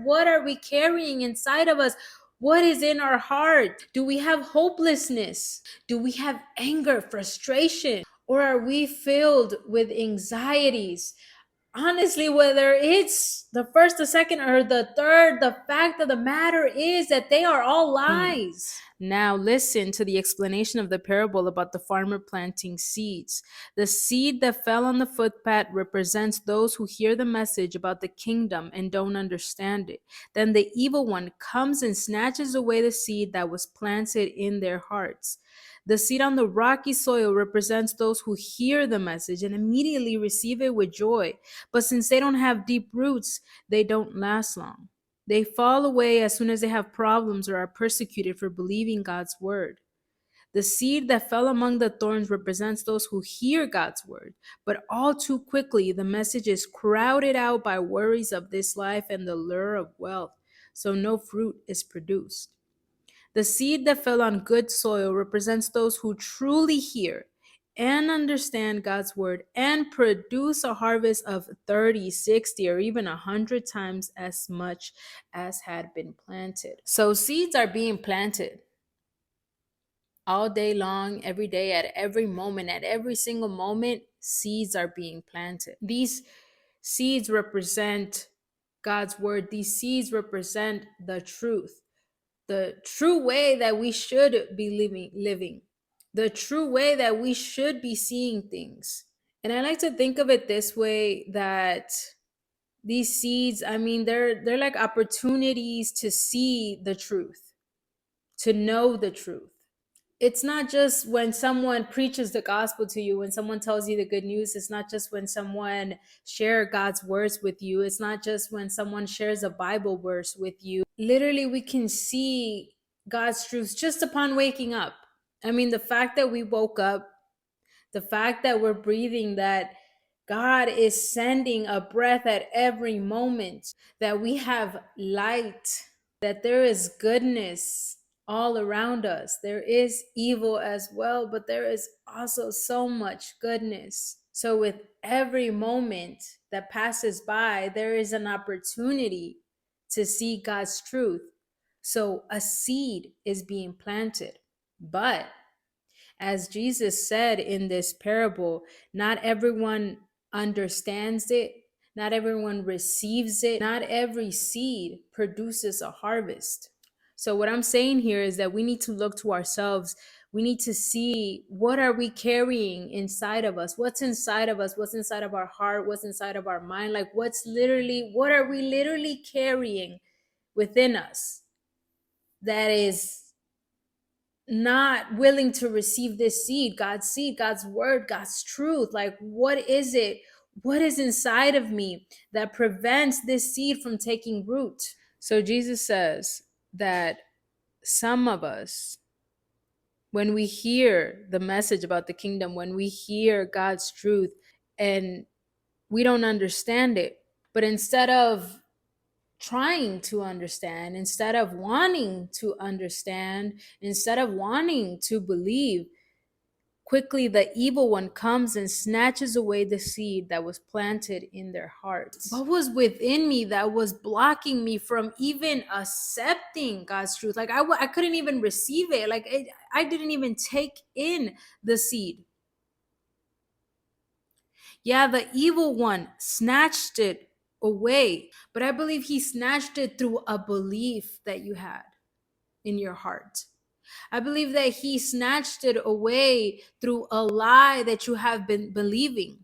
What are we carrying inside of us? What is in our heart? Do we have hopelessness? Do we have anger, frustration? Or are we filled with anxieties? Honestly, whether it's the first, the second, or the third, the fact of the matter is that they are all lies. Now, listen to the explanation of the parable about the farmer planting seeds. The seed that fell on the footpath represents those who hear the message about the kingdom and don't understand it. Then the evil one comes and snatches away the seed that was planted in their hearts. The seed on the rocky soil represents those who hear the message and immediately receive it with joy. But since they don't have deep roots, they don't last long. They fall away as soon as they have problems or are persecuted for believing God's word. The seed that fell among the thorns represents those who hear God's word, but all too quickly the message is crowded out by worries of this life and the lure of wealth, so no fruit is produced. The seed that fell on good soil represents those who truly hear and understand God's word and produce a harvest of 30, 60, or even 100 times as much as had been planted. So seeds are being planted all day long, every day, at every moment, at every single moment, seeds are being planted. These seeds represent God's word. These seeds represent the truth, the true way that we should be living, the true way that we should be seeing things. And I like to think of it this way, that these seeds, I mean, they're like opportunities to see the truth, to know the truth. It's not just when someone preaches the gospel to you, when someone tells you the good news. It's not just when someone shares God's words with you. It's not just when someone shares a Bible verse with you. Literally, we can see God's truth just upon waking up. I mean, the fact that we woke up, the fact that we're breathing, that God is sending a breath at every moment, that we have light, that there is goodness all around us. There is evil as well, but there is also so much goodness. So, with every moment that passes by, there is an opportunity to see God's truth. So, a seed is being planted. But as Jesus said in this parable, not everyone understands it, not everyone receives it, not every seed produces a harvest. So what I'm saying here is that we need to look to ourselves. We need to see, what are we carrying inside of us? What's inside of us? What's inside of our heart? What's inside of our mind? Like, what are we literally carrying within us that is not willing to receive this seed, God's word, God's truth? Like, what is it? What is inside of me that prevents this seed from taking root? So Jesus says that some of us, when we hear the message about the kingdom, when we hear God's truth and we don't understand it, but instead of trying to understand, instead of wanting to understand, instead of wanting to believe, quickly the evil one comes and snatches away the seed that was planted in their hearts. What was within me that was blocking me from even accepting God's truth? Like, I couldn't even receive it. Like, I didn't even take in the seed. Yeah, the evil one snatched it away, but I believe he snatched it through a belief that you had in your heart. I believe that he snatched it away through a lie that you have been believing.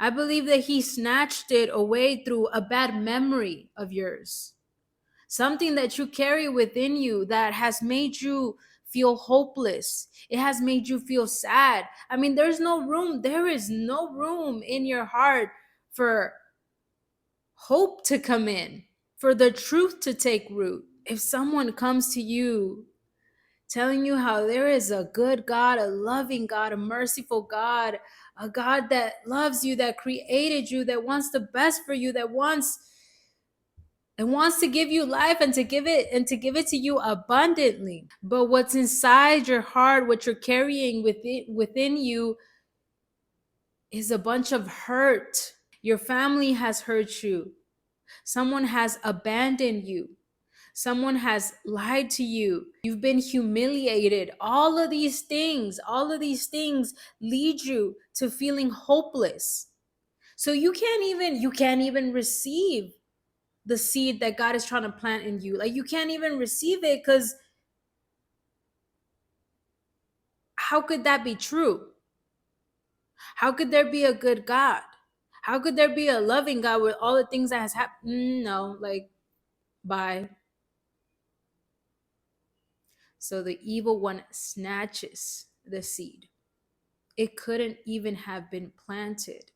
I believe that he snatched it away through a bad memory of yours. Something that you carry within you that has made you feel hopeless. It has made you feel sad. I mean, there is no room in your heart for hope to come in, for the truth to take root. If someone comes to you telling you how there is a good God, a loving God, a merciful God, a God that loves you, that created you, that wants the best for you, that wants to give you life and to give it to you abundantly. But what's inside your heart, what you're carrying within you, is a bunch of hurt. Your family has hurt you. Someone has abandoned you. Someone has lied to you. You've been humiliated. All of these things lead you to feeling hopeless. So you can't even receive the seed that God is trying to plant in you. Like you can't even receive it cuz how could that be true? How could there be a good God? How could there be a loving God with all the things that has happened? No, like bye. So the evil one snatches the seed. It couldn't even have been planted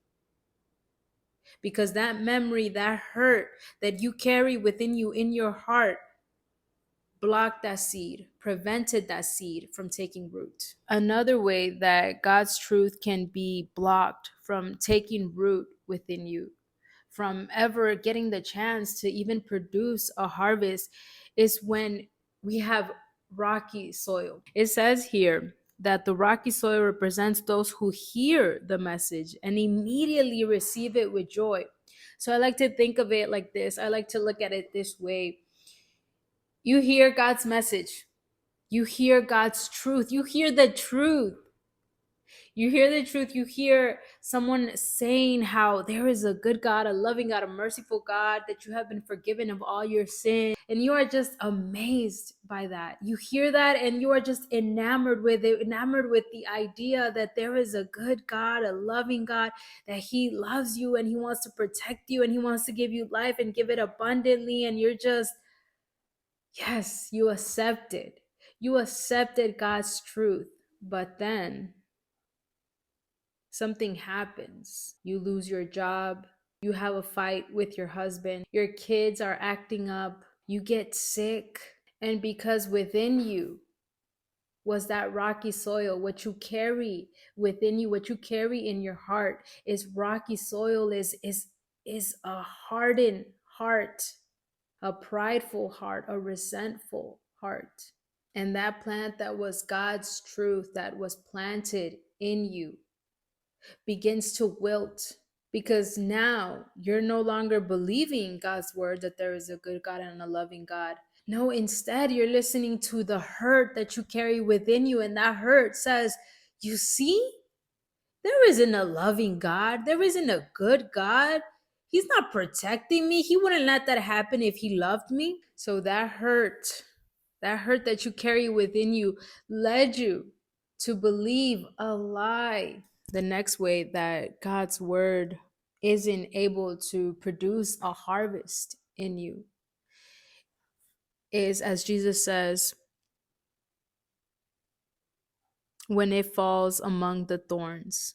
because that memory, that hurt that you carry within you in your heart, blocked that seed, prevented that seed from taking root. Another way that God's truth can be blocked from taking root within you, from ever getting the chance to even produce a harvest, is when we have rocky soil. It says here that the rocky soil represents those who hear the message and immediately receive it with joy. So I like to think of it like this. I like to look at it this way. You hear God's message. You hear God's truth. You hear the truth. You hear the truth. You hear someone saying how there is a good God, a loving God, a merciful God, that you have been forgiven of all your sins. And you are just amazed by that. You hear that and you are just enamored with it, enamored with the idea that there is a good God, a loving God, that He loves you and He wants to protect you and He wants to give you life and give it abundantly. And you're just, yes, you accepted. You accepted God's truth. But then something happens. You lose your job. You have a fight with your husband. Your kids are acting up. You get sick. And because within you was that rocky soil, what you carry within you, what you carry in your heart is rocky soil, is a hardened heart, a prideful heart, a resentful heart. And that plant that was God's truth that was planted in you begins to wilt because now you're no longer believing God's word that there is a good God and a loving God. No, instead, you're listening to the hurt that you carry within you. And that hurt says, you see, there isn't a loving God. There isn't a good God. He's not protecting me. He wouldn't let that happen if He loved me. So that hurt that you carry within you led you to believe a lie. The next way that God's word isn't able to produce a harvest in you is, as Jesus says, when it falls among the thorns.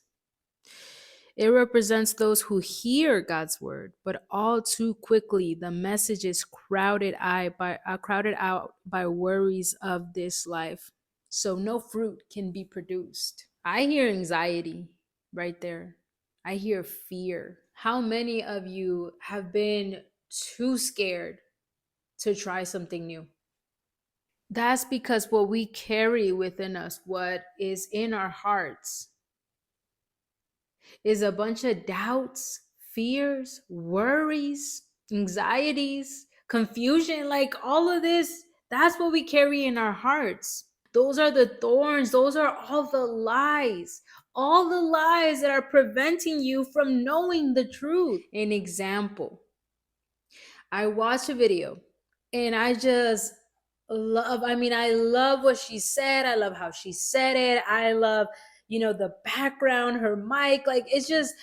It represents those who hear God's word, but all too quickly the message is crowded out by worries of this life. So no fruit can be produced. I hear anxiety right there. I hear fear. How many of you have been too scared to try something new? That's because what we carry within us, what is in our hearts, is a bunch of doubts, fears, worries, anxieties, confusion, like all of this. That's what we carry in our hearts. Those are the thorns. Those are all the lies that are preventing you from knowing the truth. An example, I watched a video and I love what she said. I love how she said it. I love, the background, her mic. Like, it's just,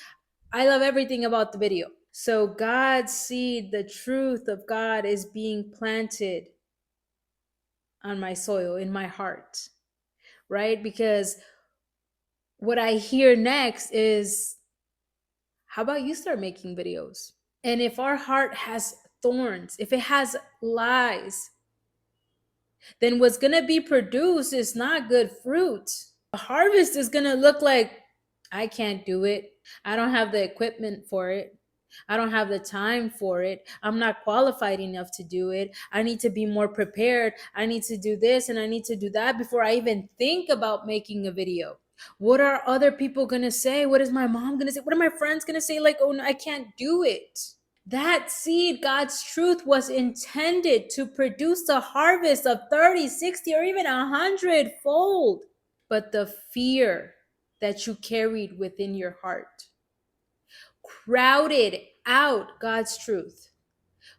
I love everything about the video. So, God's seed, the truth of God is being planted on my soil, in my heart, right? Because what I hear next is, how about you start making videos? And if our heart has thorns, if it has lies, then what's going to be produced is not good fruit. The harvest is going to look like, I can't do it. I don't have the equipment for it. I don't have the time for it. I'm not qualified enough to do it. I need to be more prepared. I need to do this and I need to do that before I even think about making a video. What are other people going to say? What is my mom going to say? What are my friends going to say? Like, oh, no, I can't do it. That seed, God's truth, was intended to produce a harvest of 30, 60, or even 100-fold. But the fear that you carried within your heart crowded out God's truth,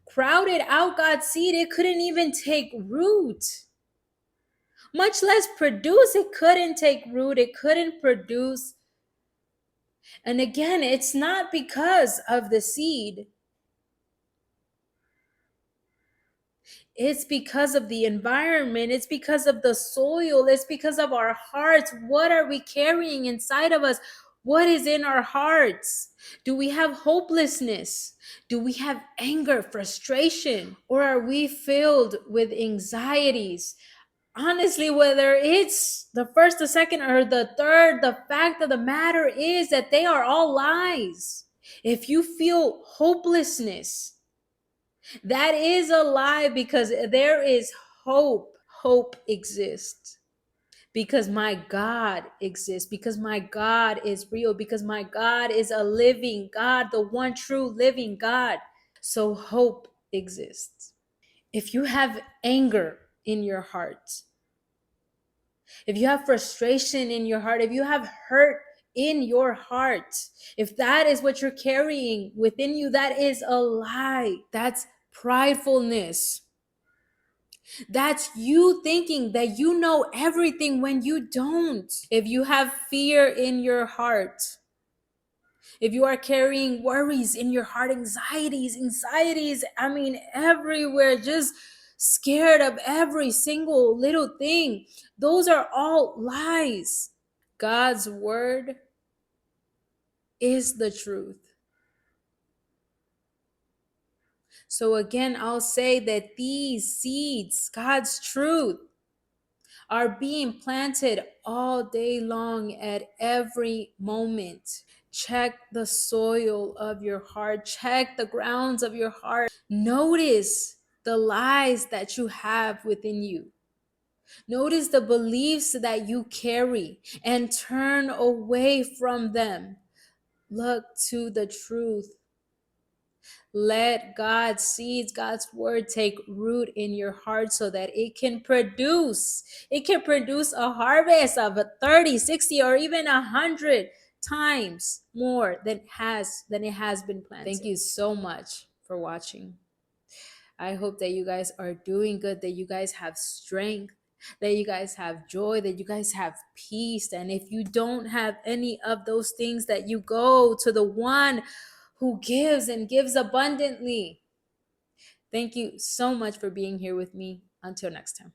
crowded out God's seed. It couldn't even take root, much less produce. It couldn't take root. It couldn't produce. And again, it's not because of the seed. It's because of the environment. It's because of the soil. It's because of our hearts. What are we carrying inside of us? What is in our hearts? Do we have hopelessness? Do we have anger, frustration? Or are we filled with anxieties? Honestly, whether it's the first, the second, or the third, the fact of the matter is that they are all lies. If you feel hopelessness, that is a lie, because there is hope. Hope exists because my God exists, because my God is real, because my God is a living God, the one true living God. So hope exists. If you have anger in your heart, if you have frustration in your heart, if you have hurt in your heart, if that is what you're carrying within you, that is a lie. That's pridefulness. That's you thinking that you know everything when you don't. If you have fear in your heart, if you are carrying worries in your heart, anxieties, everywhere, just scared of every single little thing, those are all lies. God's word is the truth. So again, I'll say that these seeds, God's truth, are being planted all day long at every moment. Check the soil of your heart. Check the grounds of your heart. Notice the lies that you have within you. Notice the beliefs that you carry and turn away from them. Look to the truth. Let God's seeds, God's word take root in your heart so that it can produce a harvest of 30, 60, or even 100 times more than it has been planted. Thank you so much for watching. I hope that you guys are doing good, that you guys have strength, that you guys have joy, that you guys have peace. And if you don't have any of those things, that you go to the one who gives and gives abundantly. Thank you so much for being here with me. Until next time.